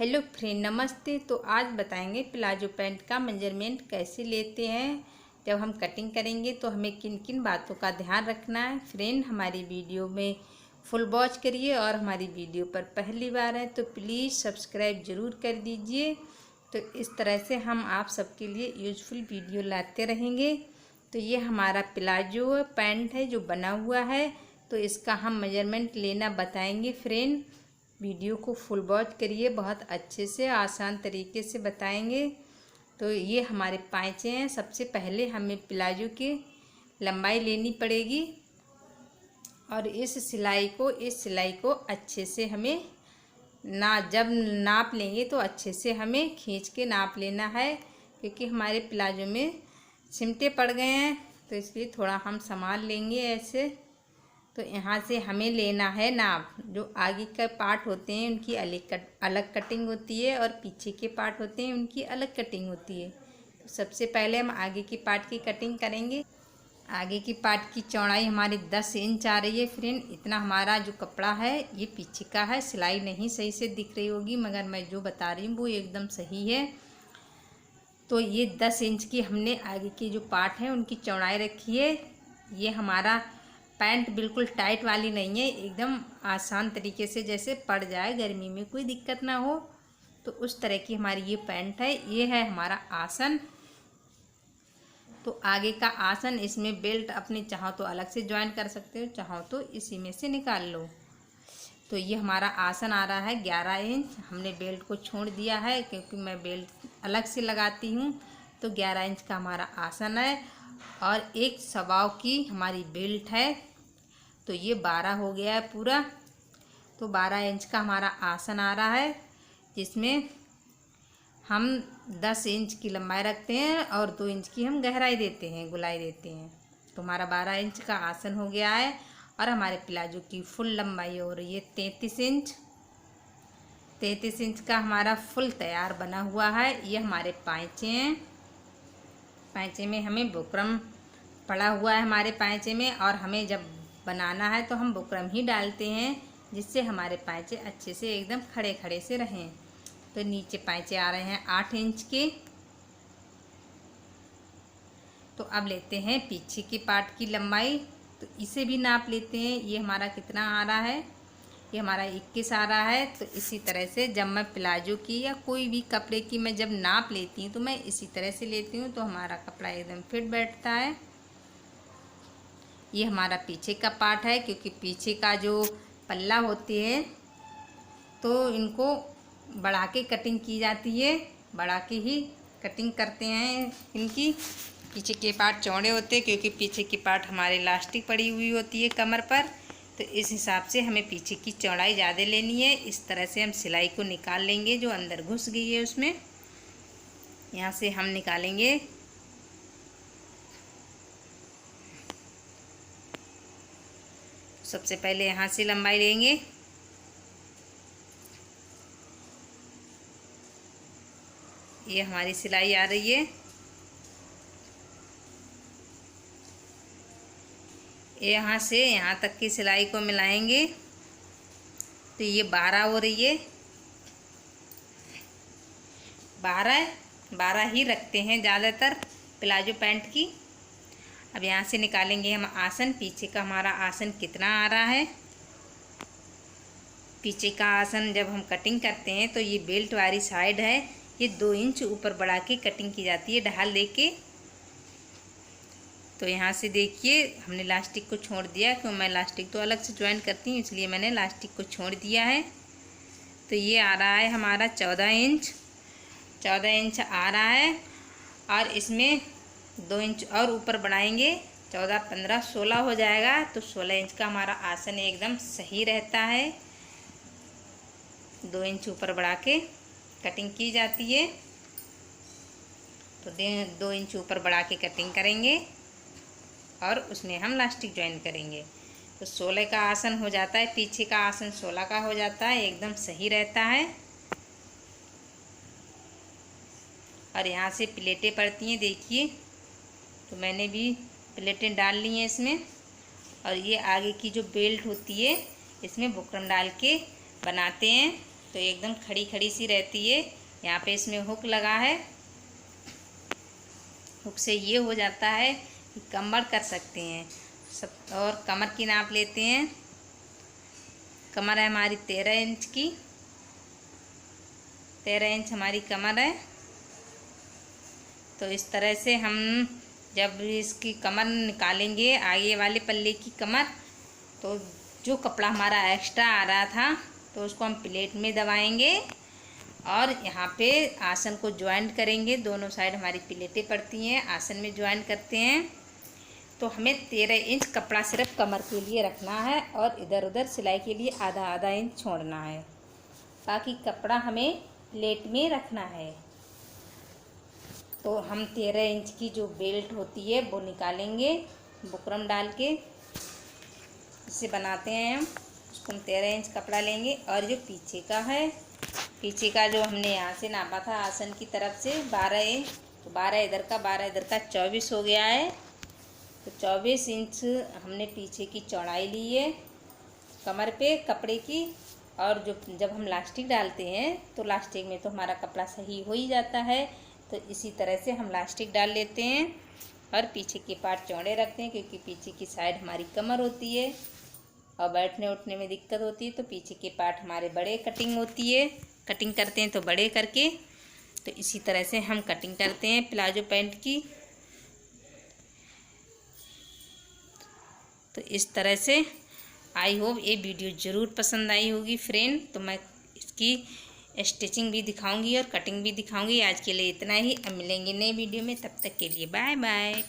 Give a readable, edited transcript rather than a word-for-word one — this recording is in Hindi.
हेलो फ्रेंड, नमस्ते। तो आज बताएंगे प्लाजो पैंट का मेजरमेंट कैसे लेते हैं। जब हम कटिंग करेंगे तो हमें किन किन बातों का ध्यान रखना है। फ्रेंड, हमारी वीडियो में फुल वॉच करिए और हमारी वीडियो पर पहली बार है तो प्लीज़ सब्सक्राइब ज़रूर कर दीजिए। तो इस तरह से हम आप सबके लिए यूज़फुल वीडियो लाते रहेंगे। तो ये हमारा प्लाजो पैंट है जो बना हुआ है, तो इसका हम मेजरमेंट लेना बताएंगे। फ्रेंड, वीडियो को फुल वॉच करिए, बहुत अच्छे से आसान तरीके से बताएंगे। तो ये हमारे पाँचे हैं। सबसे पहले हमें प्लाजो की लंबाई लेनी पड़ेगी और इस सिलाई को अच्छे से हमें जब नाप लेंगे तो अच्छे से हमें खींच के नाप लेना है, क्योंकि हमारे प्लाजो में सिमटे पड़ गए हैं, तो इसलिए थोड़ा हम संभाल लेंगे ऐसे। तो यहाँ से हमें लेना है नाप। जो आगे का पार्ट होते हैं उनकी अलग कटिंग होती है और पीछे के पार्ट होते हैं उनकी अलग कटिंग होती है। तो सबसे पहले हम आगे की पार्ट की कटिंग करेंगे। आगे की पार्ट की चौड़ाई हमारी 10 इंच आ रही है। फ्रेंड, इतना हमारा जो कपड़ा है ये पीछे का है। सिलाई नहीं सही से दिख रही होगी, मगर मैं जो बता रही हूँ वो एकदम सही है। तो ये 10 इंच की हमने आगे की जो पार्ट है उनकी चौड़ाई रखी है। ये हमारा पैंट बिल्कुल टाइट वाली नहीं है, एकदम आसान तरीके से जैसे पड़ जाए, गर्मी में कोई दिक्कत ना हो, तो उस तरह की हमारी ये पैंट है। ये है हमारा आसन। तो आगे का आसन, इसमें बेल्ट अपने चाहो तो अलग से ज्वाइन कर सकते हो, चाहो तो इसी में से निकाल लो। तो ये हमारा आसन आ रहा है 11 इंच। हमने बेल्ट को छोड़ दिया है क्योंकि मैं बेल्ट अलग से लगाती हूँ। तो 11 इंच का हमारा आसन है और एक सवाव की हमारी बेल्ट है, तो ये 12 हो गया है पूरा। तो 12 इंच का हमारा आसन आ रहा है, जिसमें हम 10 इंच की लंबाई रखते हैं और 2 इंच की हम गहराई देते हैं, गुलाई देते हैं। तो हमारा 12 इंच का आसन हो गया है और हमारे प्लाजो की फुल लंबाई हो रही है 33 इंच। 33 इंच का हमारा फुल तैयार बना हुआ है। ये हमारे पाँचे हैं। पाँचे में हमें बुकरम पड़ा हुआ है हमारे पाँचे में, और हमें जब बनाना है तो हम बुकरम ही डालते हैं, जिससे हमारे पाँचे अच्छे से एकदम खड़े खड़े से रहें। तो नीचे पाँचे आ रहे हैं 8 इंच के। तो अब लेते हैं पीछे की पार्ट की लंबाई, तो इसे भी नाप लेते हैं। ये हमारा कितना आ रहा है, ये हमारा 21 आ रहा है। तो इसी तरह से जब मैं प्लाजो की या कोई भी कपड़े की मैं जब नाप लेती हूँ तो मैं इसी तरह से लेती हूँ, तो हमारा कपड़ा एकदम फिट बैठता है। ये हमारा पीछे का पार्ट है, क्योंकि पीछे का जो पल्ला होती है तो इनको बढ़ा के कटिंग की जाती है, बढ़ा के ही कटिंग करते हैं। इनकी पीछे के पार्ट चौड़े होते हैं क्योंकि पीछे की पार्ट हमारे इलास्टिक पड़ी हुई होती है कमर पर, तो इस हिसाब से हमें पीछे की चौड़ाई ज़्यादा लेनी है। इस तरह से हम सिलाई को निकाल लेंगे जो अंदर घुस गई है उसमें। यहाँ से हम निकालेंगे। सबसे पहले यहाँ से लंबाई लेंगे। ये हमारी सिलाई आ रही है। यहाँ से यहाँ तक की सिलाई को मिलाएंगे, तो ये 12 हो रही है। 12 ही रखते हैं ज़्यादातर प्लाजो पैंट की। अब यहाँ से निकालेंगे हम आसन। पीछे का हमारा आसन कितना आ रहा है। पीछे का आसन जब हम कटिंग करते हैं तो ये बेल्ट वाली साइड है, ये 2 इंच ऊपर बढ़ा के कटिंग की जाती है ढाल देके। तो यहाँ से देखिए हमने लास्टिक को छोड़ दिया, क्यों मैं लास्टिक तो अलग से ज्वाइन करती हूँ इसलिए मैंने लास्टिक को छोड़ दिया है। तो ये आ रहा है हमारा 14 इंच। 14 इंच आ रहा है और इसमें 2 इंच और ऊपर बढ़ाएंगे, 14, 15, 16 हो जाएगा। तो 16 इंच का हमारा आसन एकदम सही रहता है। 2 इंच ऊपर बढ़ा के कटिंग की जाती है। तो 2 इंच ऊपर बढ़ा के कटिंग करेंगे और उसमें हम लास्टिक ज्वाइन करेंगे। तो 16 का आसन हो जाता है, पीछे का आसन 16 का हो जाता है, एकदम सही रहता है। और यहाँ से प्लेटें पड़ती हैं, देखिए। तो मैंने भी प्लेटें डाल ली हैं इसमें। और ये आगे की जो बेल्ट होती है इसमें बुकरम डाल के बनाते हैं। तो एकदम खड़ी खड़ी सी रहती है। यहाँ पे इसमें हुक लगा है, हुक से ये हो जाता है कि कमर कर सकते हैं सब। और कमर की नाप लेते हैं। कमर है हमारी 13 इंच की, 13 इंच हमारी कमर है। तो इस तरह से हम जब इसकी कमर निकालेंगे, आगे वाले पल्ले की कमर, तो जो कपड़ा हमारा एक्स्ट्रा आ रहा था तो उसको हम प्लेट में दबाएंगे और यहाँ पे आसन को ज्वाइंट करेंगे। दोनों साइड हमारी प्लेटें पड़ती हैं, आसन में ज्वाइंट करते हैं। तो हमें 13 इंच कपड़ा सिर्फ कमर के लिए रखना है और इधर उधर सिलाई के लिए आधा आधा इंच छोड़ना है। बाकी कपड़ा हमें प्लेट में रखना है। तो हम 13 इंच की जो बेल्ट होती है वो निकालेंगे, बुकरम डाल के इसे बनाते हैं हम। उसको हम 13 इंच कपड़ा लेंगे और जो पीछे का है, पीछे का जो हमने यहाँ से नापा था आसन की तरफ से 12 इंच, तो 12 इधर का 12 इधर का 24 हो गया है। तो 24 इंच हमने पीछे की चौड़ाई ली है कमर पे कपड़े की। और जो जब हम लास्टिक डालते हैं तो लास्टिक में तो हमारा कपड़ा सही हो ही जाता है। तो इसी तरह से हम लास्टिक डाल लेते हैं और पीछे के पार्ट चौड़े रखते हैं, क्योंकि पीछे की साइड हमारी कमर होती है और बैठने उठने में दिक्कत होती है। तो पीछे के पार्ट हमारे बड़े कटिंग होती है, कटिंग करते हैं तो बड़े करके। तो इसी तरह से हम कटिंग करते हैं प्लाजो पैंट की। तो इस तरह से आई होप ये वीडियो ज़रूर पसंद आई होगी फ्रेंड। तो मैं इसकी स्टिचिंग भी दिखाऊंगी और कटिंग भी दिखाऊंगी। आज के लिए इतना ही, अब मिलेंगे नए वीडियो में, तब तक के लिए बाय बाय।